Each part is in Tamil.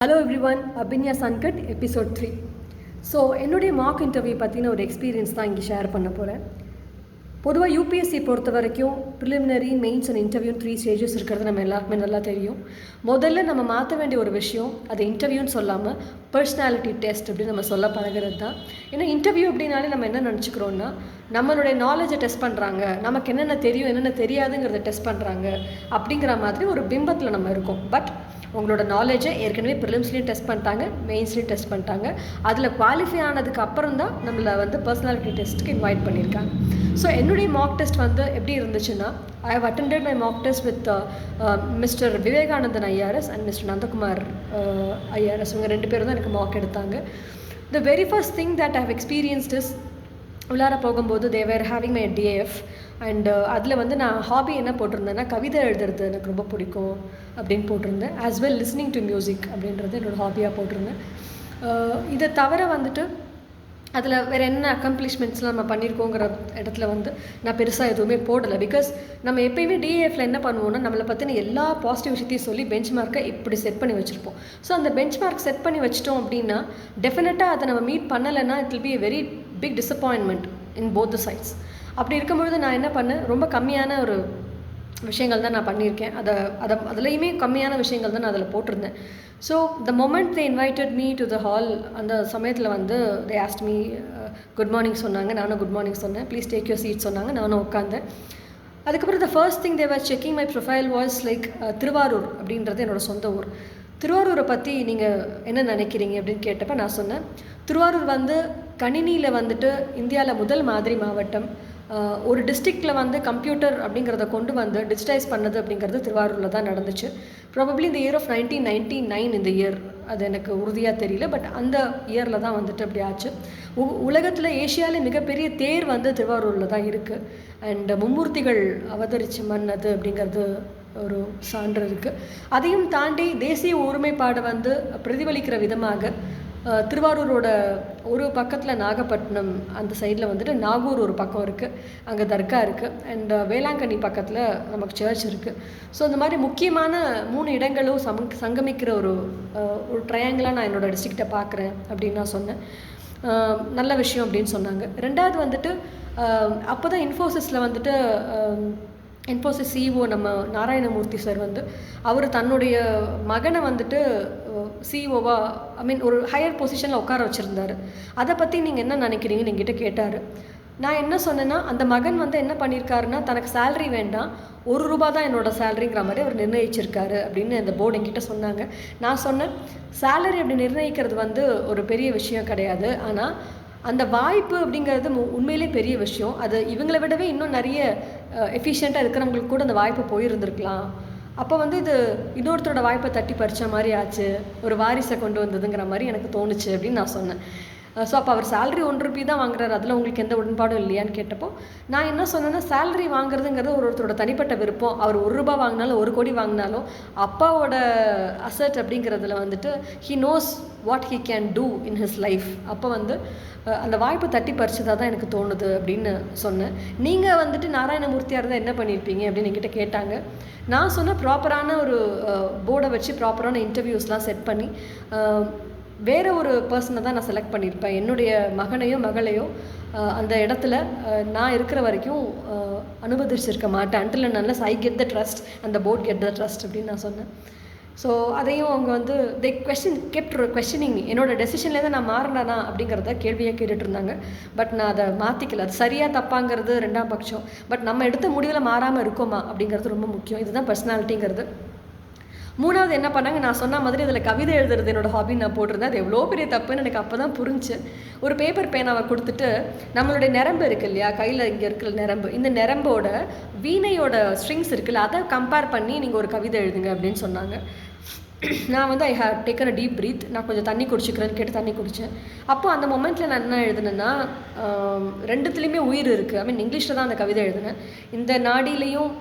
Hello everyone, Abhinya Sankat episode 3. So என்னுடைய மார்க் இன்டர்வியூ பற்றின ஒரு எக்ஸ்பீரியன்ஸ் தான் இங்கே ஷேர் பண்ண போகிறேன். பொதுவாக யூபிஎஸ்சி பொறுத்த வரைக்கும் preliminary, mains and interview 3 stages இருக்கிறது நம்ம எல்லாருக்குமே நல்லா தெரியும். முதல்ல நம்ம மாற்ற வேண்டிய ஒரு விஷயம், அது இன்டர்வியூன்னு சொல்லாமல் பர்சனாலிட்டி டெஸ்ட் அப்படின்னு நம்ம சொல்ல பழகிறது தான். ஏன்னா இன்டர்வியூ அப்படின்னாலே நம்ம என்ன நினச்சிக்கிறோன்னா, நம்மளுடைய நாலேஜை டெஸ்ட் பண்ணுறாங்க, நமக்கு என்னென்ன தெரியும் என்னென்ன தெரியாதுங்கிறத டெஸ்ட் பண்ணுறாங்க அப்படிங்கிற மாதிரி ஒரு பிம்பத்தில் நம்ம இருக்கோம். பட் உங்களோட நாலேஜை ஏற்கனவே ப்ரிலிம்ஸ்லேயும் டெஸ்ட் பண்ணிட்டாங்க, மெயின்ஸ்லேயும் டெஸ்ட் பண்ணிட்டாங்க. அதில் குவாலிஃபை ஆனதுக்கு அப்புறம் தான் நம்மளை பர்சனாலிட்டி டெஸ்ட்டுக்கு இன்வைட் பண்ணியிருக்காங்க. ஸோ என்னுடைய மார்க் டெஸ்ட் எப்படி இருந்துச்சுன்னா, I have attended my mark test with mister Vivekanandan IRS and mister Nandakumar IRS. இவங்க 2 பேரும் தான் எனக்கு மார்க் எடுத்தாங்க. The very first thing that I have experienced is, உள்ளார போகும்போது they were having my DAF and அதில் நான் ஹாபி என்ன போட்டிருந்தேன்னா, கவிதை எழுதுறது எனக்கு ரொம்ப பிடிக்கும் அப்படின்னு போட்டிருந்தேன். As well listening to music அப்படின்றது என்னோடய ஹாபியாக போட்டிருந்தேன். இதை தவிர அதில் வேறு என்ன அக்கம்ப்ளிஷ்மெண்ட்ஸ்லாம் நம்ம பண்ணியிருக்கோங்கிற இடத்துல நான் பெருசாக எதுவுமே போடலை. பிகாஸ் நம்ம எப்போயுமே டிஏஎஃப்ல என்ன பண்ணுவோம்னா, நம்மளை பற்றின எல்லா பாசிட்டிவ் விஷயத்தையும் சொல்லி பெஞ்ச் மார்க்கை இப்படி செட் பண்ணி வச்சுருப்போம். ஸோ அந்த பெஞ்ச் மார்க் செட் பண்ணி வச்சிட்டோம் அப்படின்னா, டெஃபினட்டாக அதை நம்ம மீட் பண்ணலைன்னா it will be a very big disappointment in both the sides. அப்படி இருக்கும்பொழுது நான் என்ன பண்ணேன், ரொம்ப கம்மியான ஒரு விஷயங்கள் தான் நான் பண்ணியிருக்கேன். அதுலேயுமே கம்மியான விஷயங்கள் தான் நான் அதில் போட்டிருந்தேன். So the moment they invited me to the hall, அந்த சமயத்தில் they asked me good morning சொன்னாங்க. நானும் குட் மார்னிங் சொன்னேன். ப்ளீஸ் டேக் யூர் சீட் சொன்னாங்க. நானும் உட்காந்தேன். அதுக்கப்புறம் the first thing they was checking my profile was like Tiruvarur அப்படின்றது என்னோடய சொந்த ஊர். திருவாரூரை பற்றி நீங்கள் என்ன நினைக்கிறீங்க அப்படின்னு கேட்டப்போ நான் சொன்னேன், திருவாரூர் கணினியில் இந்தியாவில் முதல் மாதிரி மாவட்டம். ஒரு டிஸ்ட்ரிக்டில் கம்ப்யூட்டர் அப்படிங்கிறத கொண்டு டிஜிட்டைஸ் பண்ணது அப்படிங்கிறது திருவாரூரில் தான் நடந்துச்சு. ப்ராபப்ளி இந்த இயர் ஆஃப் 1999 இந்த இயர், அது எனக்கு உறுதியாக தெரியல. பட் அந்த இயரில் தான் அப்படி ஆச்சு. உலகத்தில் ஏஷியாவில் மிகப்பெரிய தேர் திருவாரூரில் தான் இருக்குது. அண்ட் மும்மூர்த்திகள் அவதரிச்ச மண் அது அப்படிங்கிறது ஒரு சான்று இருக்குது. அதையும் தாண்டி தேசிய ஒருமைப்பாடை பிரதிபலிக்கிற விதமாக திருவாரூரோட ஒரு பக்கத்தில் நாகப்பட்டினம் அந்த சைடில் நாகூர் ஒரு பக்கம் இருக்குது, அங்கே தர்கா இருக்குது. அண்ட் வேளாங்கண்ணி பக்கத்தில் நமக்கு சர்ச் இருக்குது. ஸோ இந்த மாதிரி முக்கியமான 3 இடங்களும் சங்கமிக்கிற ஒரு ட்ரையாங்கிளாக நான் என்னோடய டிஸ்ட்ரிக்டை பார்க்குறேன் அப்படின்னு நான் சொன்னேன். நல்ல விஷயம் அப்படின்னு சொன்னாங்க. ரெண்டாவது அப்போ தான் இன்ஃபோசிஸில் இன்ஃபோசிஸ் சிஇஓ நம்ம நாராயணமூர்த்தி சார் அவர் தன்னுடைய மகனை சிஇஓவாக ஒரு ஹையர் பொசிஷனில் உட்கார வச்சுருந்தார். அதை பற்றி நீங்கள் என்ன நினைக்கிறீங்கன்னு என்கிட்ட கேட்டார். நான் என்ன சொன்னேன்னா, அந்த மகன் என்ன பண்ணியிருக்காருன்னா, தனக்கு சேலரி வேண்டாம், ₹1 தான் என்னோடய சேலரிங்கிற மாதிரி அவர் நிர்ணயிச்சிருக்காரு அப்படின்னு அந்த போர்டு என்கிட்ட சொன்னாங்க. நான் சொன்னேன், சேலரி அப்படி நிர்ணயிக்கிறது ஒரு பெரிய விஷயம் கிடையாது. ஆனால் அந்த வாய்ப்பு அப்படிங்கிறது உண்மையிலே பெரிய விஷயம். அது இவங்களை விடவே இன்னும் நிறைய எஃபிஷியண்ட்டாக இருக்கிறவங்களுக்கு கூட அந்த வாய்ப்பு போயிருந்துருக்கலாம். அப்போ இது இன்னொருத்தரோட வாய்ப்பை தட்டி பறிச்ச மாதிரி ஆச்சு, ஒரு வாரிசை கொண்டு வந்ததுங்கிற மாதிரி எனக்கு தோணுச்சு அப்படின்னு நான் சொன்னேன். ஸோ அப்போ அவர் சேலரி ₹1 தான் வாங்குறாரு, அதில் உங்களுக்கு எந்த உடன்பாடும் இல்லையான்னு கேட்டப்போ நான் என்ன சொன்னேன்னா, சேலரி வாங்குறதுங்கிறது ஒருத்தரோட தனிப்பட்ட விருப்பம். அவர் ₹1 வாங்கினாலும் 1 கோடி வாங்கினாலும் அப்பாவோட அசட் அப்படிங்கிறதுல he knows what he can do in his life. அப்போ அந்த வாய்ப்பு தட்டி பறிச்சதாக தான் எனக்கு தோணுது அப்படின்னு சொன்னேன். நீங்கள் நாராயணமூர்த்தியாக இருந்தால் என்ன பண்ணியிருப்பீங்க அப்படின்னு என்கிட்ட கேட்டாங்க. நான் சொன்ன ப்ராப்பரான ஒரு போர்டை வச்சு ப்ராப்பரான இன்டர்வியூஸ்லாம் செட் பண்ணி வேறு ஒரு பர்சனை தான் நான் செலக்ட் பண்ணியிருப்பேன். என்னுடைய மகனையோ மகளையோ அந்த இடத்துல நான் இருக்கிற வரைக்கும் அனுமதிச்சிருக்க மாட்டேன். until and unless I get the trust and the board get the trust அப்படின்னு நான் சொன்னேன். ஸோ அதையும் அவங்க they kept questioning me. என்னோட டெசிஷன்லேருந்து நான் மாறினானா அப்படிங்கிறத கேள்வியாக கேட்டுட்டு இருந்தாங்க. பட் நான் அதை மாற்றிக்கல. அது சரியாக தப்பாங்கிறது 2ஆம் பட்சம். பட் நம்ம எடுத்த முடிவில் மாறாமல் இருக்கோமா அப்படிங்கிறது ரொம்ப முக்கியம். இதுதான் பர்சனாலிட்டிங்கிறது. 3வது என்ன பண்ணாங்க, நான் சொன்ன மாதிரி அதில் கவிதை எழுதுறது என்னோடய ஹாபின்னு நான் போட்டிருந்தேன். அது எவ்வளோ பெரிய தப்புன்னு எனக்கு அப்போ தான் புரிஞ்சு. ஒரு பேப்பர் பேனாவை கொடுத்துட்டு, நம்மளுடைய நரம்பு இருக்குது இல்லையா, கையில் இங்கே இருக்கிற நரம்பு, இந்த நரம்போட வீணையோட ஸ்ட்ரிங்ஸ் இருக்குல்ல, அதை கம்பேர் பண்ணி நீங்கள் ஒரு கவிதை எழுதுங்க அப்படின்னு சொன்னாங்க. நான் I have taken a deep breath. நான் கொஞ்சம் தண்ணி குடிச்சிக்கிறேன்னு கேட்டு தண்ணி குடித்தேன். அப்போது அந்த மொமெண்ட்டில் நான் என்ன எழுதுனேன்னா, 2த்துலேயுமே உயிர் இருக்குது. இங்கிலீஷில் தான் அந்த கவிதை எழுதினேன். இந்த நாடிலையும்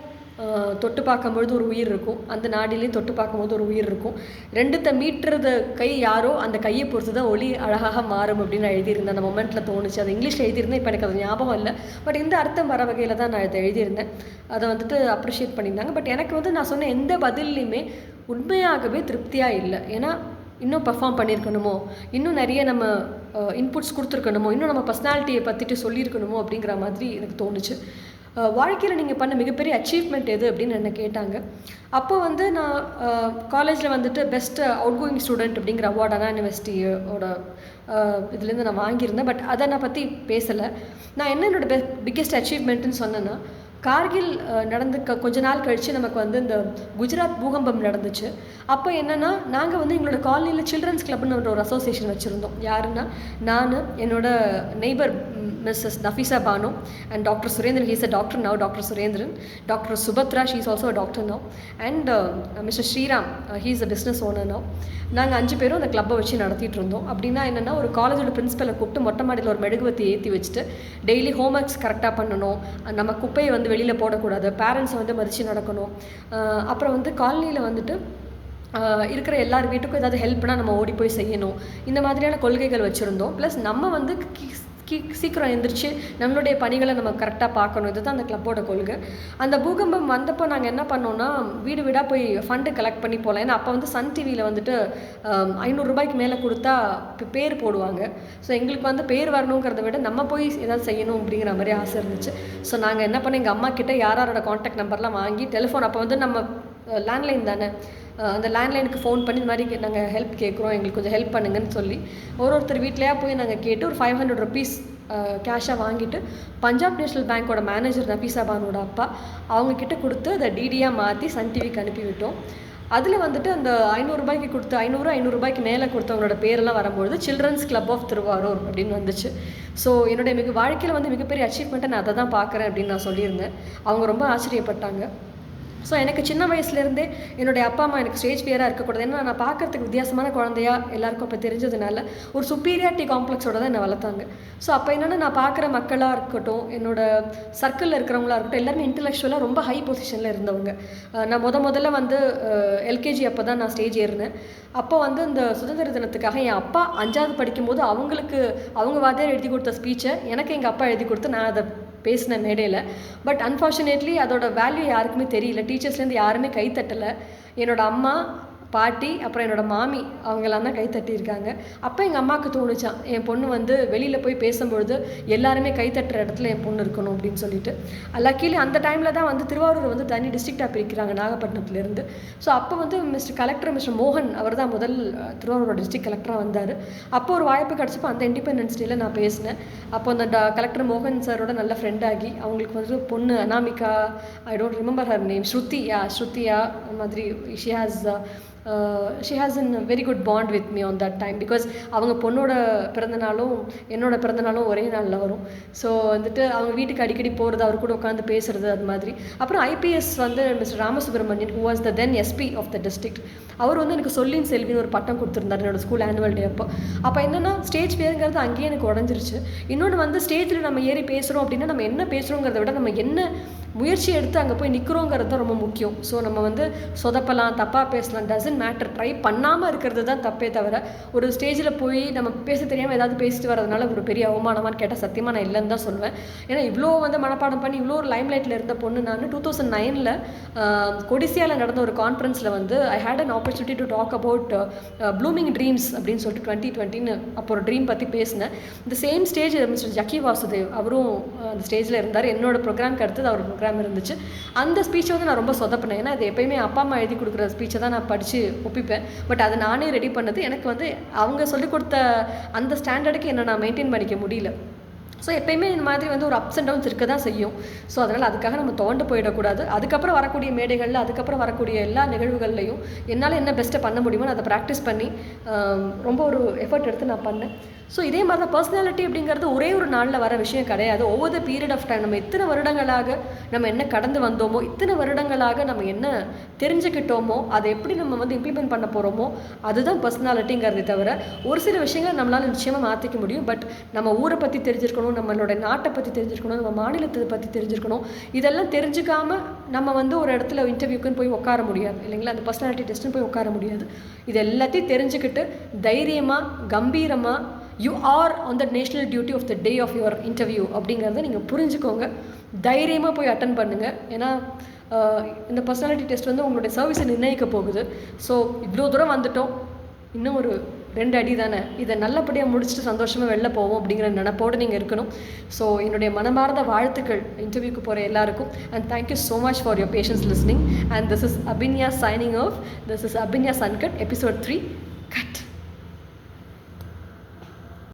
தொட்டு பார்க்கும்பொழுது ஒரு உயிர் இருக்கும், அந்த நாடிலையும் தொட்டு பார்க்கும்போது ஒரு உயிர் இருக்கும். 2த்தை மீட்டுறது கை யாரோ அந்த கையை பொறுத்து தான் ஒளி அழகாக மாறும் அப்படின்னு நான் எழுதியிருந்தேன். அந்த மொமெண்ட்டில் தோணுச்சு. அது இங்கிலீஷில் எழுதியிருந்தேன், இப்போ எனக்கு அது ஞாபகம் இல்லை. பட் இந்த அர்த்தம் வர வகையில் தான் நான் இதை எழுதியிருந்தேன். அதை அப்ரிஷியேட் பண்ணியிருந்தாங்க. பட் எனக்கு நான் சொன்ன எந்த பதில்லையுமே உண்மையாகவே திருப்தியாக இல்லை. ஏன்னா இன்னும் பெர்ஃபார்ம் பண்ணியிருக்கணுமோ, இன்னும் நிறைய நம்ம இன்புட்ஸ் கொடுத்துருக்கணுமோ, இன்னும் நம்ம பர்சனாலிட்டியை பற்றிட்டு சொல்லியிருக்கணுமோ அப்படிங்கிற மாதிரி எனக்கு தோணுச்சு. வாழ்க்கையில் நீங்கள் பண்ண மிகப்பெரிய அச்சீவ்மெண்ட் எது அப்படின்னு என்ன கேட்டாங்க. அப்போ வந்து நான் காலேஜில் வந்துட்டு பெஸ்ட் அவுட் கோயிங் ஸ்டூடெண்ட் அப்படிங்கிற அவார்ட் அண்ணா யூனிவர்சிட்டியோட இதுலேருந்து நான் வாங்கியிருந்தேன். பட் அதை நான் பற்றி பேசலை. நான் என்ன என்னோடய பிக்கெஸ்ட் அச்சீவ்மெண்ட்டுன்னு சொன்னேன்னா, கார்கில் நடந்து கொஞ்ச நாள் கழித்து நமக்கு வந்து இந்த குஜராத் பூகம்பம் நடந்துச்சு. அப்போ என்னென்னா, நாங்கள் வந்து எங்களோட காலனியில் சில்ட்ரன்ஸ் கிளப்னு ஒரு அசோசியேஷன் வச்சுருந்தோம். யாருன்னா, நான், என்னோட neighbour missus Nafeesa Banu and doctor Surendran, he's a doctor now, doctor Surendran, doctor Subhadra, she is also a doctor now, and mister Sriram, he is a business owner now. நாங்கள் 5 பேரும் அந்த கிளப்பை வச்சு நடத்திட்டு இருந்தோம். அப்படின்னா என்னென்னா, ஒரு காலேஜோட பிரின்சிபலை கூப்பிட்டு மொட்டை மாடியில் ஒரு மெழுகுவத்தி ஏற்றி வச்சுட்டு டெய்லி ஹோம் ஒர்க்ஸ் கரெக்டாக பண்ணணும், நம்ம குப்பையை வந்து வெளியில் போடக்கூடாது, பேரண்ட்ஸை வந்து மதித்து நடக்கணும், அப்புறம் வந்து காலனியில் வந்துட்டு இருக்கிற எல்லார் வீட்டுக்கும் ஏதாவது ஹெல்ப்னால் நம்ம ஓடி போய் செய்யணும், இந்த மாதிரியான கொள்கைகள் வச்சுருந்தோம். ப்ளஸ் நம்ம வந்து சீக்கிரம் எழுந்திரிச்சு நம்மளுடைய பணிகளை நம்ம கரெக்டாக பார்க்கணும். இதுதான் அந்த கிளப்போட கொள்கை. அந்த பூகம்பம் வந்தப்போ நாங்கள் என்ன பண்ணோன்னா, வீடு வீடாக போய் ஃபண்டு கலெக்ட் பண்ணி போகலாம். ஏன்னா அப்போ வந்து சன் டிவியில் வந்துட்டு 500 ரூபாய்க்கு மேலே கொடுத்தா பேர் போடுவாங்க. ஸோ எங்களுக்கு வந்து பேர் வரணுங்கிறத விட நம்ம போய் ஏதாவது செய்யணும் அப்படிங்கிற மாதிரி ஆசை இருந்துச்சு. ஸோ நாங்கள் என்ன பண்ணோம், எங்கள் அம்மா கிட்டே யாரோட காண்டாக்ட் நம்பர்லாம் வாங்கி, டெலிஃபோன் அப்போ வந்து நம்ம லேண்ட்லைன் தானே, அந்த லேண்ட்லைனுக்கு ஃபோன் பண்ணி இந்த மாதிரி நாங்கள் ஹெல்ப் கேட்குறோம், எங்களுக்கு கொஞ்சம் ஹெல்ப் பண்ணுங்கன்னு சொல்லி ஒருத்தர் வீட்லையா போய் நாங்கள் கேட்டு ஒரு 500 ருபீஸ் கேஷாக வாங்கிட்டு பஞ்சாப் நேஷ்னல் பேங்க்கோட மேனேஜர் நஃபீஸா பானோட அப்பா அவங்கக்கிட்ட கொடுத்து அதை டிடியாக மாற்றி சன் டிவிக்கு அனுப்பிவிட்டோம். அதில் வந்துட்டு அந்த 500 ரூபாய்க்கு கொடுத்து 500 ரூபாய்க்கு மேலே கொடுத்தவங்களோட பேரெல்லாம் வரும்பொழுது சில்ட்ரன்ஸ் கிளப் ஆஃப் திருவாரூர் அப்படின்னு வந்துச்சு. ஸோ என்னுடைய வாழ்க்கையில் வந்து மிகப்பெரிய அச்சீவ்மெண்ட்டை நான் அதை தான் பார்க்குறேன் அப்படின்னு நான் சொல்லியிருந்தேன். அவங்க ரொம்ப ஆச்சரியப்பட்டாங்க. ஸோ எனக்கு சின்ன வயசுலேருந்தே என்னுடைய அப்பா அம்மா எனக்கு ஸ்டேஜ் ஃபியராக இருக்கக்கூடாது. ஏன்னா நான் பார்க்குறதுக்கு வித்தியாசமான குழந்தையா எல்லாருக்கும் அப்போ தெரிஞ்சதுனால ஒரு சுப்பீரியாரிட்டி காம்ப்ளெக்ஸோட தான் என்னை வளர்த்தாங்க. ஸோ அப்போ என்னென்னா, நான் பார்க்குற மக்களாக இருக்கட்டும், என்னோட சர்க்கிளில் இருக்கிறவங்களா இருக்கட்டும், எல்லாருமே இன்டெலெக்சுவலாக ரொம்ப ஹை பொசிஷனில் இருந்தவங்க. நான் முதல்ல வந்து எல்கேஜி அப்போ தான் நான் ஸ்டேஜ் ஏறினேன். அப்போ வந்து இந்த சுதந்திர தினத்துக்காக என் அப்பா 5வது படிக்கும்போது அவங்க வாத்தியார் எழுதி கொடுத்த ஸ்பீச்சை எனக்கு எங்கள் அப்பா எழுதி கொடுத்து நான் அதை பேசின மேடையில். பட் அன்ஃபார்ச்சுனேட்லி அதோட வேல்யூ யாருக்குமே தெரியல. டீச்சர்ஸ்லேருந்து யாருமே கைத்தட்டலை. என்னோட அம்மா, பாட்டி, அப்புறம் என்னோடய மாமி அவங்கெல்லாம் தான் கைத்தட்டியிருக்காங்க. அப்போ எங்கள் அம்மாவுக்கு தோணுச்சான், என் பொண்ணு வந்து வெளியில் போய் பேசும்பொழுது எல்லாருமே கைத்தட்டுற இடத்துல என் பொண்ணு இருக்கணும் அப்படின்னு சொல்லிட்டு. லக்கீலி அந்த டைமில் தான் வந்து திருவாரூர் வந்து தனி டிஸ்ட்ரிக்டாக பிரிக்கிறாங்க நாகப்பட்டினத்துலேருந்து. ஸோ அப்போ வந்து மிஸ்டர் மோகன் அவர் தான் முதல் திருவாரூரோட டிஸ்ட்ரிக்ட் கலெக்டராக வந்தார். அப்போ ஒரு வாய்ப்பு கிடச்சப்போ அந்த இண்டிபெண்டன்ஸ் டேயில் நான் பேசினேன். அப்போ அந்த கலெக்டர் மோகன் சாரோட நல்ல ஃப்ரெண்டாகி அவங்களுக்கு வந்து பொண்ணு Anamika, I don't remember her name, ஸ்ருத்தியா மாதிரி, she has a very good bond with me on that time because அவங்க பொண்ணோட பிறந்தநாளும் என்னோட பிறந்தநாளும் ஒரே நாளில் வரும். ஸோ வந்துட்டு அவங்க வீட்டுக்கு அடிக்கடி போகிறது, அவர் கூட உட்காந்து பேசுகிறது, அது மாதிரி. அப்புறம் ஐபிஎஸ் வந்து mister Ramasubramanian, who was the then SP of the district, அவர் வந்து எனக்கு சொல்லின் செல்வின்னு ஒரு பட்டம் கொடுத்துருந்தார் என்னோட ஸ்கூல் ஆனுவல் டே அப்போ என்னென்னா, ஸ்டேஜ் பேருங்கிறது அங்கேயே எனக்கு உடஞ்சிருச்சு. இன்னொன்று வந்து ஸ்டேஜில் நம்ம ஏறி பேசுகிறோம் அப்படின்னா நம்ம என்ன பேசுகிறோங்கிறத விட நம்ம என்ன முயற்சி எடுத்து அங்கே போய் நிற்கிறோங்கிறது தான் ரொம்ப முக்கியம். ஸோ நம்ம வந்து சொதப்பலாம், தப்பாக பேசலாம், டசன்ட் மேட்டர். ட்ரை பண்ணாமல் இருக்கிறது தான் தப்பே தவிர ஒரு ஸ்டேஜில் போய் நம்ம பேச தெரியாமல் ஏதாவது பேசிட்டு வரதுனால ஒரு பெரிய அவமானமானு கேட்டால் சத்தியமாக நான் இல்லைன்னு தான் சொல்லுவேன். ஏன்னா இவ்வளோ வந்து மனப்பாடம் பண்ணி இவ்வளோ ஒரு லைம்லைட்டில் இருந்த பொண்ணு நான் 2009 கொடிசியாவில் நடந்த ஒரு கான்ஃபரன்ஸில் வந்து I had an opportunity to talk about blooming dreams அப்படின்னு சொல்லிட்டு 2020 அப்போ ஒரு ட்ரீம் பற்றி பேசினேன். இந்த same stage mister Jaggi Vasudev அவரும் அந்த ஸ்டேஜில் இருந்தார். என்னோட ப்ரோக்ராம்க்கு அடுத்தது அவர் ப்ரோக்ராம் இருந்துச்சு. அந்த ஸ்பீச்சை வந்து நான் ரொம்ப சொதப்பினேன். ஏன்னா அது எப்பயுமே அப்பா அம்மா எழுதி கொடுக்குற ஸ்பீச்சை தான் நான் படித்து ஒப்பிப்பேன். பட் அதை நானே ரெடி பண்ணது எனக்கு வந்து அவங்க சொல்லிக் கொடுத்த அந்த ஸ்டாண்டர்டுக்கு என்ன நான் மெயின்டைன் பண்ணிக்க முடியல. ஸோ எப்பயுமே இந்த மாதிரி வந்து ஒரு அப்ஸ் அண்ட் டவுன்ஸ் இருக்க தான் செய்யும். ஸோ அதனால் அதுக்காக நம்ம தோண்டு போயிடக்கூடாது. அதுக்கப்புறம் வரக்கூடிய மேடைகளில், அதுக்கப்புறம் வரக்கூடிய எல்லா நிகழ்வுகள்லையும் என்னால் என்ன பெஸ்ட்டை பண்ண முடியுமோ அதை ப்ராக்டிஸ் பண்ணி ரொம்ப ஒரு எஃபர்ட் எடுத்து நான் பண்ணேன். ஸோ இதே மாதிரி தான் பர்சனாலிட்டி அப்படிங்கிறது ஒரே ஒரு நாளில் வர விஷயம் கிடையாது. ஒவ்வொரு பீரியட் ஆஃப் டைம் நம்ம இத்தனை வருடங்களாக நம்ம என்ன கடந்து வந்தோமோ, இத்தனை வருடங்களாக நம்ம என்ன தெரிஞ்சுக்கிட்டோமோ, அதை எப்படி நம்ம வந்து இம்ப்ளிமெண்ட் பண்ண போகிறோமோ அதுதான் பர்சனாலிட்டிங்கிறதே தவிர ஒரு சில விஷயங்களை நம்மளால் நிச்சயமாக மாற்றிக்க முடியும். பட் நம்ம ஊரை பற்றி தெரிஞ்சிருக்கணும், நம்மளோட நாட்டை பற்றி தெரிஞ்சிருக்கணும், நம்ம மாநிலத்தை பற்றி தெரிஞ்சிருக்கணும். இதெல்லாம் தெரிஞ்சுக்காமல் நம்ம வந்து ஒரு இடத்துல இன்டர்வியூக்குன்னு போய் உட்கார முடியாது இல்லைங்களா? அந்த பர்சனாலிட்டி டெஸ்ட்டுன்னு போய் உட்கார முடியாது. இது எல்லாத்தையும் தெரிஞ்சுக்கிட்டு தைரியமாக, கம்பீரமாக, you are on the national duty of the day of your interview அப்படிங்கிறத நீங்கள் புரிஞ்சுக்கோங்க. தைரியமாக போய் அட்டன் பண்ணுங்கள். ஏன்னா இந்த பர்சனாலிட்டி டெஸ்ட் வந்து உங்களுடைய சர்வீஸை நிர்ணயிக்க போகுது. ஸோ இவ்வளோ தூரம் வந்துட்டோம், இன்னும் ஒரு 2 அடி தானே, இதை நல்லபடியாக முடிச்சுட்டு சந்தோஷமாக வெளில போவோம் அப்படிங்கிற நினப்போடு நீங்கள் இருக்கணும். ஸோ என்னுடைய மனமார்ந்த வாழ்த்துக்கள் இன்டர்வியூக்கு போகிற எல்லாருக்கும். And thank you so much for your patience listening. And this is Abhinya signing off. This is Abhinya Sankat episode 3.